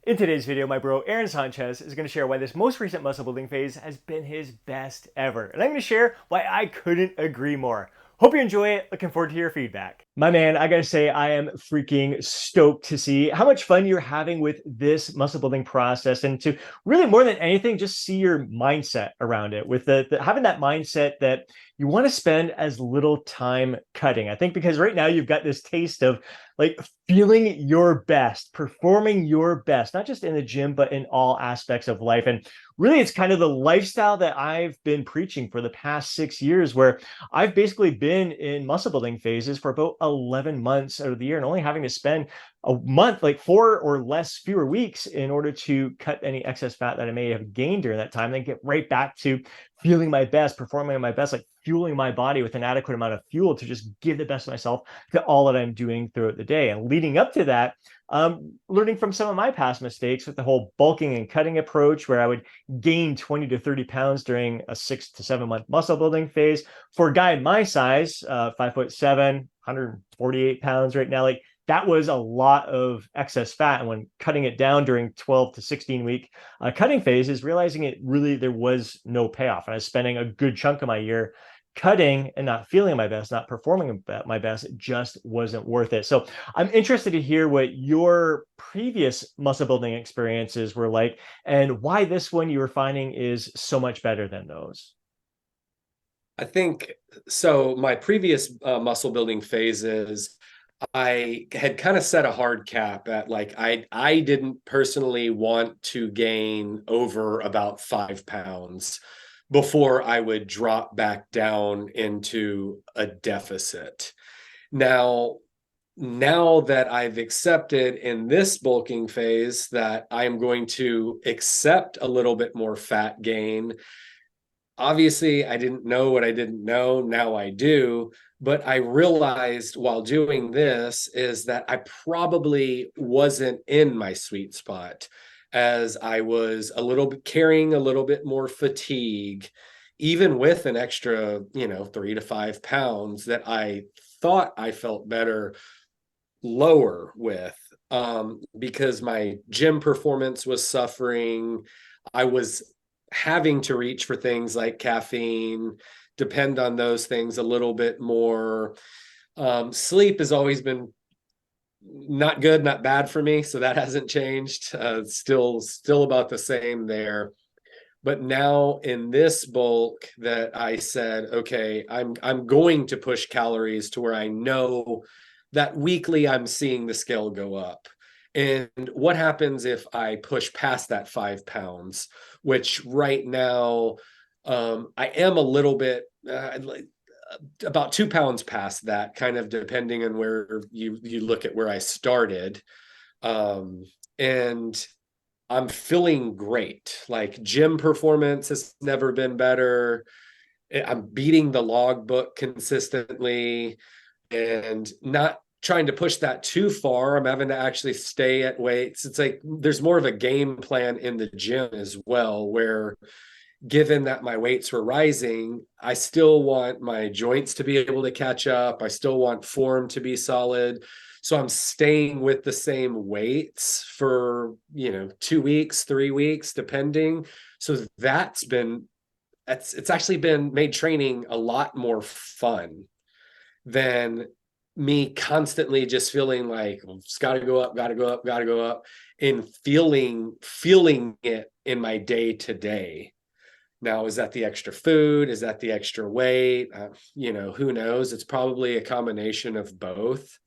In today's video, my bro Aaron Sanchez is going to share why this most recent muscle building phase has been his best ever. And I'm going to share why I couldn't agree more. Hope you enjoy it. Looking forward to your feedback. My man, I gotta say, I am freaking stoked to see how much fun you're having with this muscle building process and to really more than anything, just see your mindset around it with having that mindset that you want to spend as little time cutting. I think because right now you've got this taste of like feeling your best, performing your best, not just in the gym, but in all aspects of life. And really, it's kind of the lifestyle that I've been preaching for the past 6 years, where I've basically been in muscle building phases for about 11 months out of the year and only having to spend a month, like four or less fewer weeks in order to cut any excess fat that I may have gained during that time, then get right back to feeling my best, performing at my best, like fueling my body with an adequate amount of fuel to just give the best of myself to all that I'm doing throughout the day. And leading up to that, learning from some of my past mistakes with the whole bulking and cutting approach, where I would gain 20 to 30 pounds during a 6 to 7 month muscle building phase. For a guy my size, 5'7", 148 pounds right now, like that was a lot of excess fat. And when cutting it down during 12 to 16 week cutting phases, realizing it really, there was no payoff. And I was spending a good chunk of my year cutting and not feeling my best, not performing at my best. It just wasn't worth it. So I'm interested to hear what your previous muscle building experiences were like and why this one you were finding is so much better than those. I think so. My previous muscle building phases, I had kind of set a hard cap at like I didn't personally want to gain over about 5 pounds before I would drop back down into a deficit. Now, now that I've accepted in this bulking phase that I am going to accept a little bit more fat gain. Obviously, I didn't know what I didn't know. Now I do. But I realized while doing this is that I probably wasn't in my sweet spot, as I was a little bit carrying a little bit more fatigue, even with an extra, 3 to 5 pounds that I thought I felt better lower with, because my gym performance was suffering. I was having to reach for things like caffeine, depend on those things a little bit more. Sleep has always been not good, not bad for me, so that hasn't changed. Still about the same there. But now in this bulk that I said, okay, I'm going to push calories to where I know that weekly I'm seeing the scale go up. And what happens if I push past that 5 pounds, which right now I am a little bit about 2 pounds past that, kind of depending on where you look at where I started. And I'm feeling great. Like gym performance has never been better. I'm beating the logbook consistently and not trying to push that too far. I'm having to actually stay at weights. It's like there's more of a game plan in the gym as well, where given that my weights were rising, I still want my joints to be able to catch up. I still want form to be solid. So I'm staying with the same weights for, 2 weeks, 3 weeks, depending. So it's actually been made training a lot more fun than me constantly just feeling like, well, it's got to go up, got to go up, got to go up, and feeling it in my day to day. Now, is that the extra food? Is that the extra weight? Who knows? It's probably a combination of both.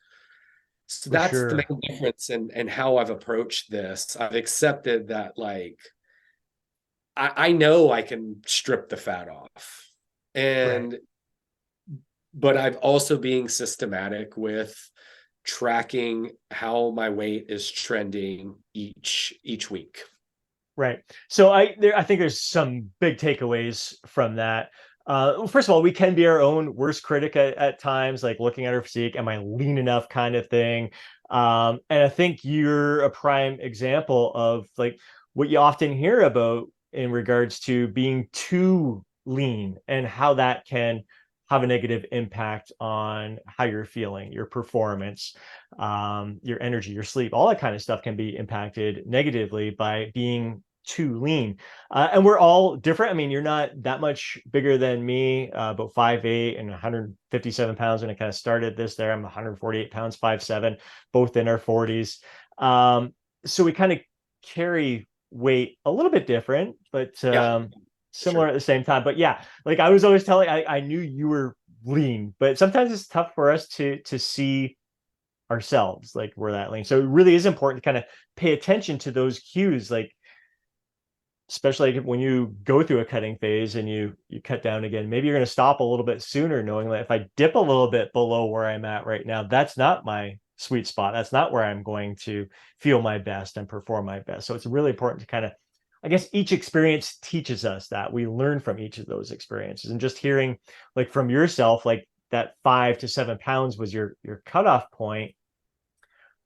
So For that's the sure. main difference in how I've approached this. I've accepted that, like, I know I can strip the fat off. Right. And but I've also being systematic with tracking how my weight is trending each week. Right. So I think there's some big takeaways from that. First of all, we can be our own worst critic at times, like looking at our physique, am I lean enough kind of thing. And I think you're a prime example of like what you often hear about in regards to being too lean and how that can have a negative impact on how you're feeling, your performance, your energy, your sleep. All that kind of stuff can be impacted negatively by being too lean. And we're all different. I mean, you're not that much bigger than me, about 5'8" and 157 pounds when I kind of started this there. I'm 148 pounds, 5'7", both in our 40s. So we kind of carry weight a little bit different, but Yeah, similar sure. at the same time. But yeah, like I was always telling, I knew you were lean, but sometimes it's tough for us to see ourselves like we're that lean. So it really is important to kind of pay attention to those cues, like especially when you go through a cutting phase and you cut down again. Maybe you're going to stop a little bit sooner, knowing that if I dip a little bit below where I'm at right now, that's not my sweet spot. That's not where I'm going to feel my best and perform my best. So it's really important to kind of, I guess, each experience teaches us that. We learn from each of those experiences. And just hearing like from yourself, like that 5 to 7 pounds was your cutoff point.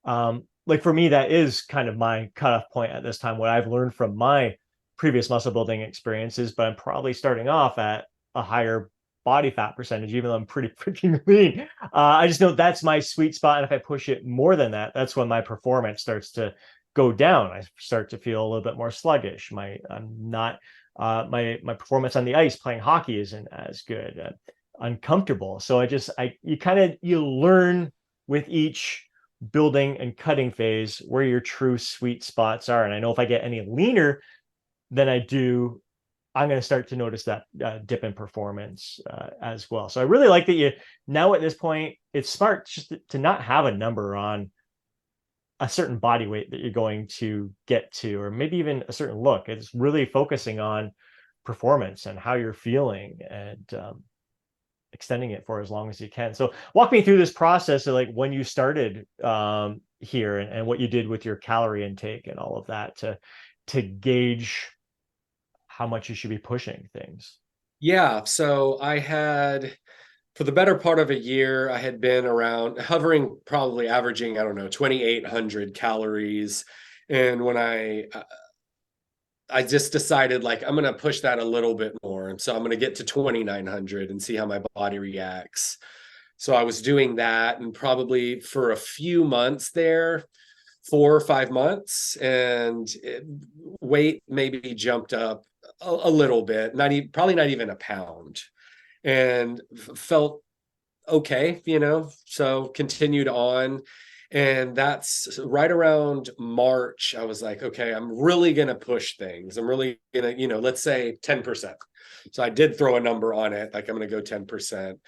Like for me, that is kind of my cutoff point at this time. What I've learned from my previous muscle building experiences, but I'm probably starting off at a higher body fat percentage, even though I'm pretty freaking lean. I just know that's my sweet spot. And if I push it more than that, that's when my performance starts to go down. I start to feel a little bit more sluggish. My performance on the ice playing hockey isn't as good. Uncomfortable. So you learn with each building and cutting phase where your true sweet spots are. And I know if I get any leaner than I do, I'm going to start to notice that dip in performance as well. So I really like that you now at this point, it's smart just to not have a number on a certain body weight that you're going to get to, or maybe even a certain look. It's really focusing on performance and how you're feeling, and extending it for as long as you can. So walk me through this process of like when you started here, and what you did with your calorie intake and all of that to gauge how much you should be pushing things. Yeah, so I had for the better part of a year, I had been around hovering, probably averaging, I don't know, 2,800 calories. And when I just decided like I'm going to push that a little bit more. And so I'm going to get to 2,900 and see how my body reacts. So I was doing that, and probably for a few months there, 4 or 5 months, and weight maybe jumped up a little bit, probably not even a pound, and felt okay, so continued on. And that's right around March. I was like, okay, I'm really going to push things. I'm really going to, let's say 10%. So I did throw a number on it. Like I'm going to go 10%,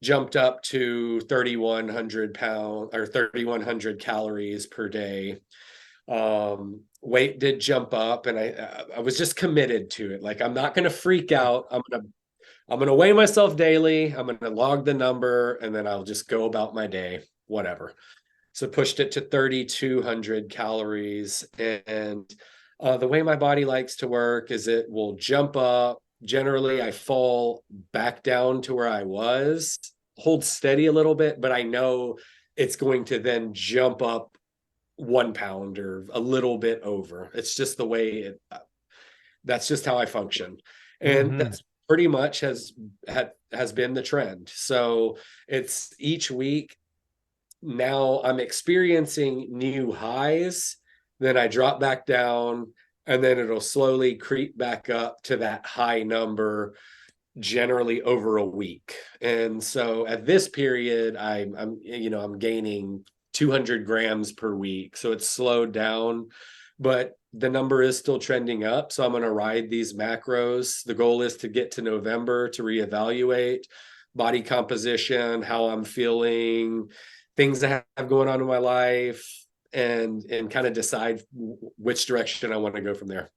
jumped up to 3,100 pound or 3,100 calories per day. Weight did jump up, and I was just committed to it. Like I'm not going to freak out. I'm gonna weigh myself daily. I'm gonna log the number, and then I'll just go about my day, whatever. So pushed it to 3,200 calories, and the way my body likes to work is it will jump up. Generally, I fall back down to where I was, hold steady a little bit, but I know it's going to then jump up 1 pound or a little bit over. It's just the way that's just how I function. And Mm-hmm. that's pretty much has been the trend. So it's each week now I'm experiencing new highs, then I drop back down, and then it'll slowly creep back up to that high number, generally over a week. And so at this period, I'm gaining 200 grams per week. So it's slowed down, but the number is still trending up. So I'm going to ride these macros. The goal is to get to November to reevaluate body composition, how I'm feeling, things I have going on in my life, and kind of decide which direction I want to go from there.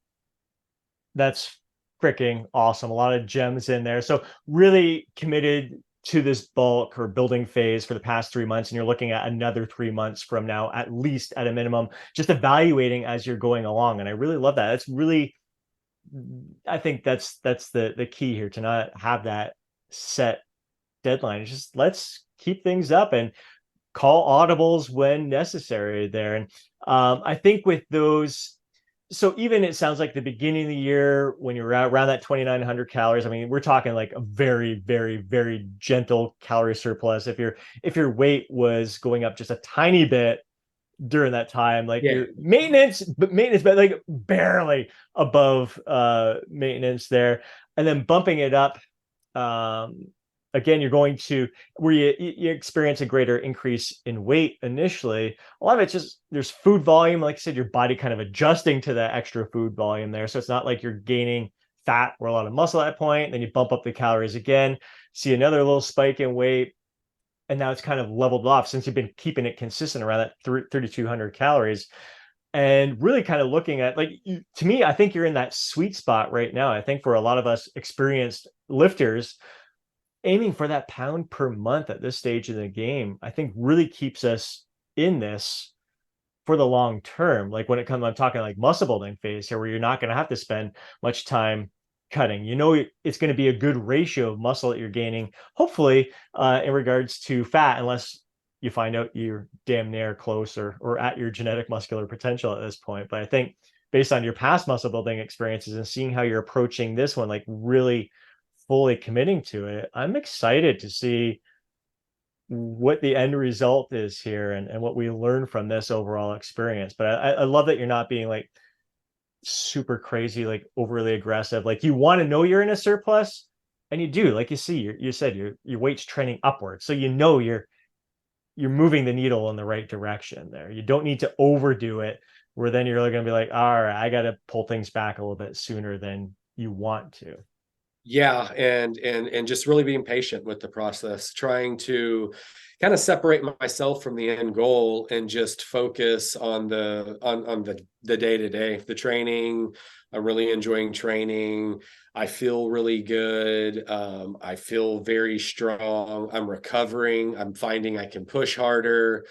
That's freaking awesome. A lot of gems in there. So really committed to this bulk or building phase for the past 3 months, and you're looking at another 3 months from now, at least at a minimum, just evaluating as you're going along. And I really love that. That's really, I think that's the key here, to not have that set deadline. It's just let's keep things up and call audibles when necessary there. And I think with those So even it sounds like the beginning of the year when you're around that 2,900 calories. I mean, we're talking like a very, very, very gentle calorie surplus. If your weight was going up just a tiny bit during that time, like Yeah. your maintenance, but like barely above maintenance there, and then bumping it up, um, again, you're going to where you experience a greater increase in weight initially. A lot of it's just there's food volume, like I said, your body kind of adjusting to the extra food volume there. So it's not like you're gaining fat or a lot of muscle at that point. Then you bump up the calories again, see another little spike in weight, and now it's kind of leveled off since you've been keeping it consistent around that 3,200 calories. And really kind of looking at like to me, I think you're in that sweet spot right now. I think for a lot of us experienced lifters, aiming for that pound per month at this stage of the game, I think really keeps us in this for the long term. Like when it comes, I'm talking like muscle building phase here, where you're not going to have to spend much time cutting. You know, it's going to be a good ratio of muscle that you're gaining, hopefully, in regards to fat, unless you find out you're damn near close or at your genetic muscular potential at this point. But I think based on your past muscle building experiences and seeing how you're approaching this one, like really fully committing to it, I'm excited to see what the end result is here and what we learn from this overall experience. But I love that you're not being like super crazy, like overly aggressive. Like you want to know you're in a surplus, and you do. Like you see, you said your weight's trending upward, so you know you're moving the needle in the right direction there. You don't need to overdo it, where then you're going to be like, all right, I got to pull things back a little bit sooner than you want to. Yeah, and just really being patient with the process, trying to kind of separate myself from the end goal and just focus on the day to day, the training. I'm really enjoying training. I feel really good. I feel very strong. I'm recovering. I'm finding I can push harder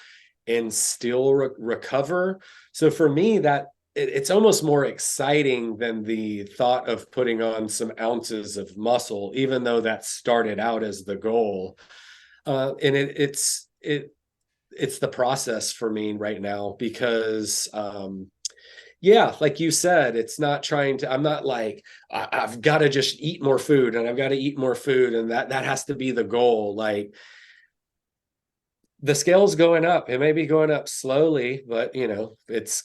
and still recover. So for me, that it's almost more exciting than the thought of putting on some ounces of muscle, even though that started out as the goal. And it's the process for me right now because yeah, like you said, it's not trying to, I'm not like I've got to just eat more food and I've got to eat more food and that has to be the goal. Like the scale's going up. It may be going up slowly, but you know, it's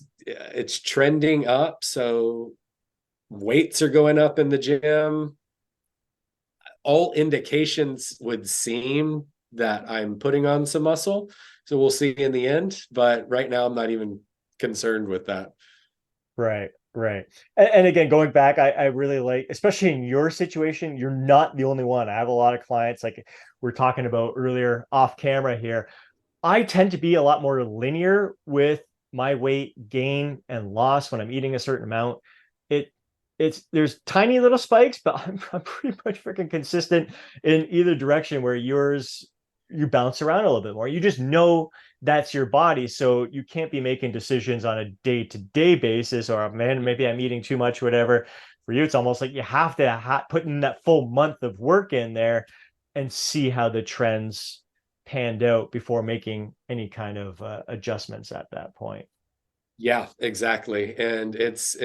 trending up. So weights are going up in the gym. All indications would seem that I'm putting on some muscle. So we'll see in the end. But right now, I'm not even concerned with that. Right, right. And again, going back, I really like, especially in your situation, you're not the only one. I have a lot of clients, like we're talking about earlier off camera here. I tend to be a lot more linear with my weight gain and loss when I'm eating a certain amount. It it's there's tiny little spikes, but I'm pretty much freaking consistent in either direction where yours you bounce around a little bit more. You just know that's your body. So you can't be making decisions on a day-to-day basis or man, maybe I'm eating too much, whatever. For you, it's almost like you have to put in that full month of work in there and see how the trends panned out before making any kind of adjustments at that point. Yeah, exactly. And it's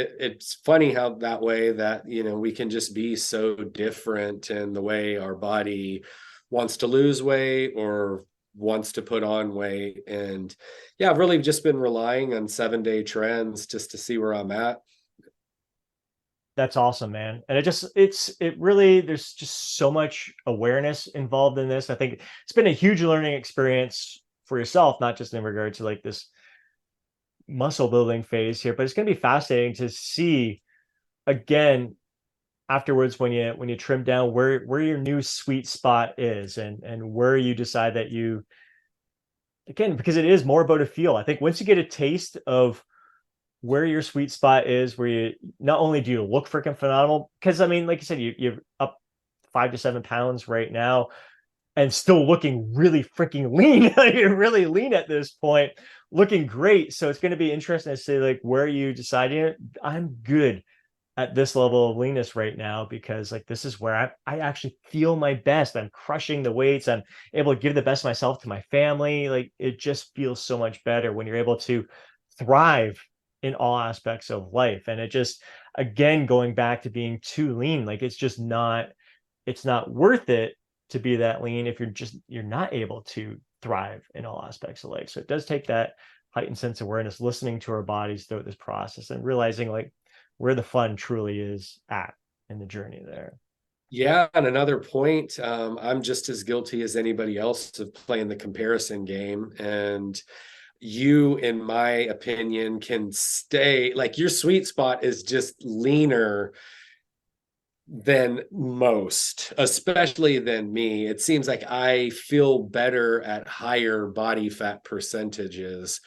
funny how that way that, you know, we can just be so different in the way our body wants to lose weight or wants to put on weight. And yeah, I've really just been relying on 7 day trends just to see where I'm at. That's awesome, man. And it really, there's just so much awareness involved in this. I think it's been a huge learning experience for yourself, not just in regard to like this muscle building phase here, but it's going to be fascinating to see again afterwards when you trim down where your new sweet spot is and where you decide that you again, because it is more about a feel. I think once you get a taste of where your sweet spot is, where you not only do you look freaking phenomenal, because I mean, like you said, you're up 5 to 7 pounds right now and still looking really freaking lean. You're really lean at this point, looking great. So it's going to be interesting to see like where you deciding I'm good at this level of leanness right now because like this is where I actually feel my best. I'm crushing the weights. I'm able to give the best of myself to my family. Like it just feels so much better when you're able to thrive in all aspects of life. And it just, again, going back to being too lean, like it's not worth it to be that lean if you're not able to thrive in all aspects of life. So it does take that heightened sense of awareness, listening to our bodies throughout this process and realizing like where the fun truly is at in the journey there. Yeah, and another point, I'm just as guilty as anybody else of playing the comparison game. And you, in my opinion, can stay like your sweet spot is just leaner than most, especially than me. It seems like I feel better at higher body fat percentages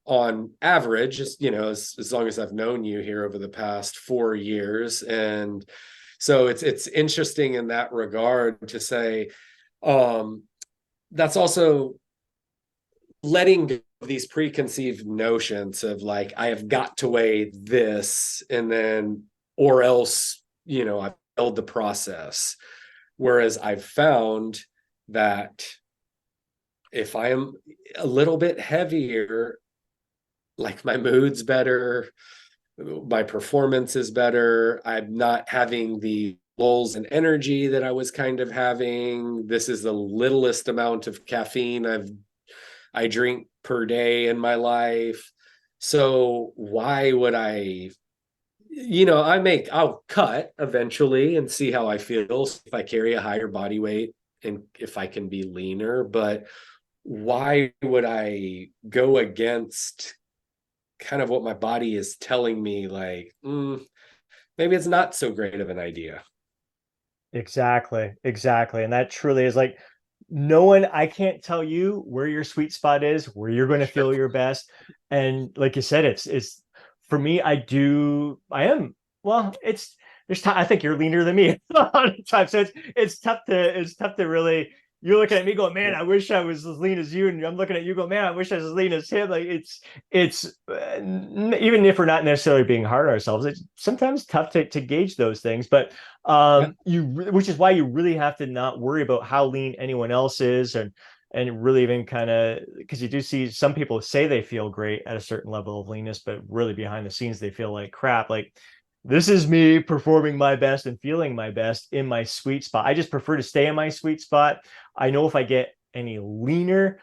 on average, just, as long as I've known you here over the past 4 years. And so it's interesting in that regard to say, um, that's also letting go of these preconceived notions of like, I have got to weigh this and then, or else, I've failed the process. Whereas I've found that if I am a little bit heavier, like my mood's better, my performance is better. I'm not having the lulls in energy that I was kind of having. This is the littlest amount of caffeine I drink per day in my life. So why would I'll cut eventually and see how I feel if I carry a higher body weight and if I can be leaner, but why would I go against kind of what my body is telling me, like, maybe it's not so great of an idea. Exactly, exactly. And that truly is like no one, I can't tell you where your sweet spot is, where you're going to feel your best. And like you said, it's for me, I am, well, there's time. I think you're leaner than me a lot of times. So it's tough to really, you're looking at me going, man, I wish I was as lean as you. And I'm looking at you going, man, I wish I was as lean as him. Like it's even if we're not necessarily being hard on ourselves, it's sometimes tough to gauge those things. But Yeah, which is why you really have to not worry about how lean anyone else is, and really even kind of, because you do see some people say they feel great at a certain level of leanness, but really behind the scenes they feel like crap. Like this is me performing my best and feeling my best in my sweet spot. I just prefer to stay in my sweet spot. I know if I get any leaner,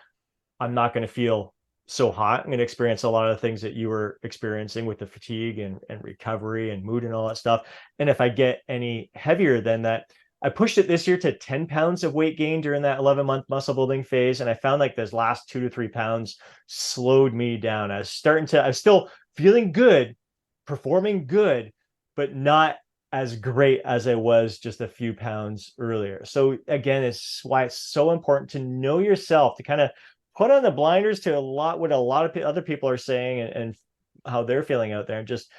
I'm not going to feel so hot. I'm going to experience a lot of the things that you were experiencing with the fatigue and recovery and mood and all that stuff. And if I get any heavier than that, I pushed it this year to 10 pounds of weight gain during that 11-month muscle building phase. And I found like those last 2 to 3 pounds slowed me down. I was still feeling good, performing good, but not as great as I was just a few pounds earlier. So again, it's why it's so important to know yourself, to kind of put on the blinders to what a lot of other people are saying, and how they're feeling out there, and just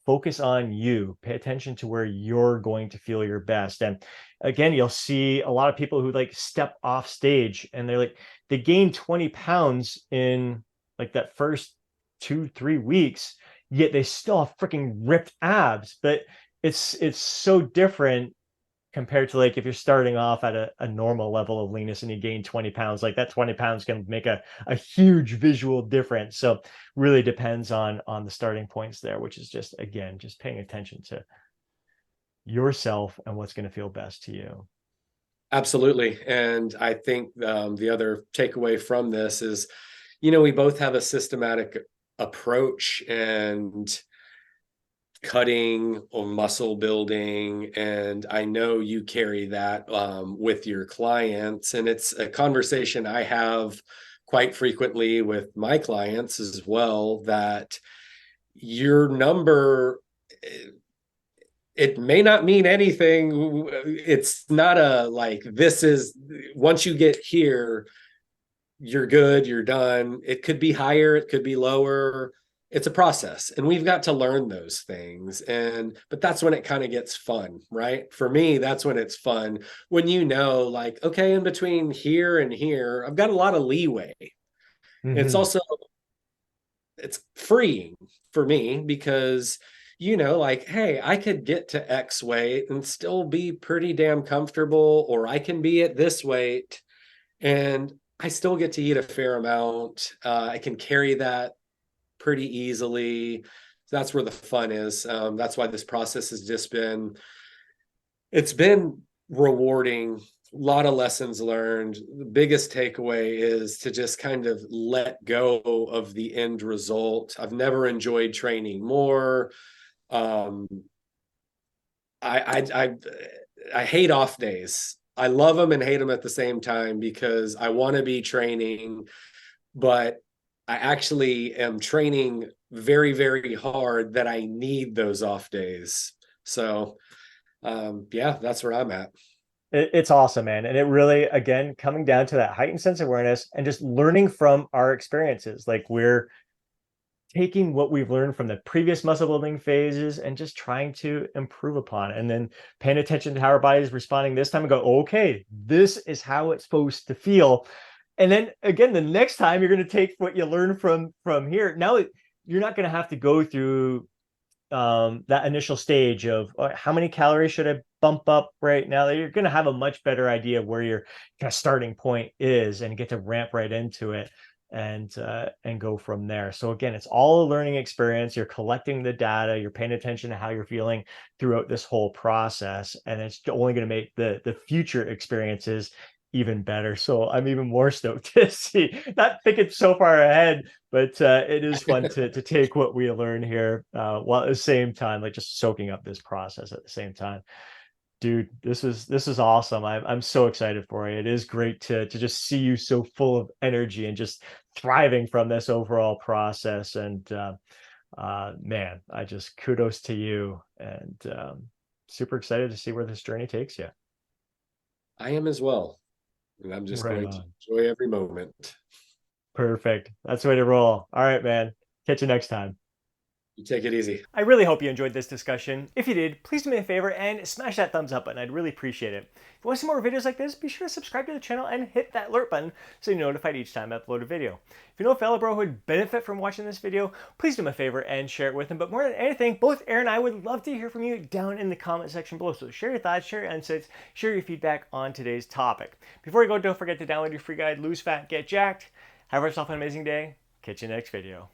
focus on you. Pay attention to where you're going to feel your best. And again, you'll see a lot of people who like step off stage and they're like, they gain 20 pounds in like that first 2 3 weeks, yet they still have freaking ripped abs. But it's so different compared to like if you're starting off at a normal level of leanness and you gain 20 pounds. Like that 20 pounds can make a huge visual difference. So really depends on the starting points there, which is just, again, just paying attention to yourself and what's going to feel best to you. absolutely. And I think the other takeaway from this is, we both have a systematic approach and cutting or muscle building. And I know you carry that with your clients. And it's a conversation I have quite frequently with my clients as well, that your number, it may not mean anything. It's not a like, this is, once you get here, you're good, you're done. It could be higher, it could be lower. It's a process, and we've got to learn those things. But that's when it kind of gets fun, right? For me, that's when it's fun, when like, okay, in between here and here, I've got a lot of leeway. It's Mm-hmm. also, it's freeing for me because, like, hey, I could get to X weight and still be pretty damn comfortable, or I can be at this weight and I still get to eat a fair amount. I can carry that pretty easily. That's where the fun is. That's why this process has just it's been rewarding. A lot of lessons learned. The biggest takeaway is to just kind of let go of the end result. I've never enjoyed training more. Um, I hate off days. I love them and hate them at the same time because I want to be training, but I actually am training very, very hard that I need those off days. So, yeah, that's where I'm at. It's awesome, man. And it really, again, coming down to that heightened sense of awareness and just learning from our experiences. Like we're taking what we've learned from the previous muscle building phases and just trying to improve upon it. And then paying attention to how our body is responding this time and go, okay, this is how it's supposed to feel. And then again, the next time you're going to take what you learned from here. Now you're not going to have to go through that initial stage of how many calories should I bump up right now. You're going to have a much better idea of where your kind of starting point is and get to ramp right into it and go from there. So again, it's all a learning experience. You're collecting the data, you're paying attention to how you're feeling throughout this whole process, and it's only going to make the future experiences even better. So I'm even more stoked to see, not thinking so far ahead, but it is fun to take what we learn here while at the same time, like just soaking up this process at the same time. Dude, this is awesome. I'm so excited for you. It is great to just see you so full of energy and just thriving from this overall process. And man, I just kudos to you and super excited to see where this journey takes you. I am as well. And I'm just Right going to on. enjoy every moment. Perfect. That's the way to roll. All right, man. Catch you next time. You take it easy. I really hope you enjoyed this discussion. If you did, please do me a favor and smash that thumbs up button. I'd really appreciate it. If you want to see more videos like this, be sure to subscribe to the channel and hit that alert button so you're notified each time I upload a video. If you know a fellow bro who would benefit from watching this video, please do me a favor and share it with him. But more than anything, both Aaron and I would love to hear from you down in the comment section below. So share your thoughts, share your insights, share your feedback on today's topic. Before you go, don't forget to download your free guide, Lose Fat, Get Jacked. Have yourself an amazing day. Catch you next video.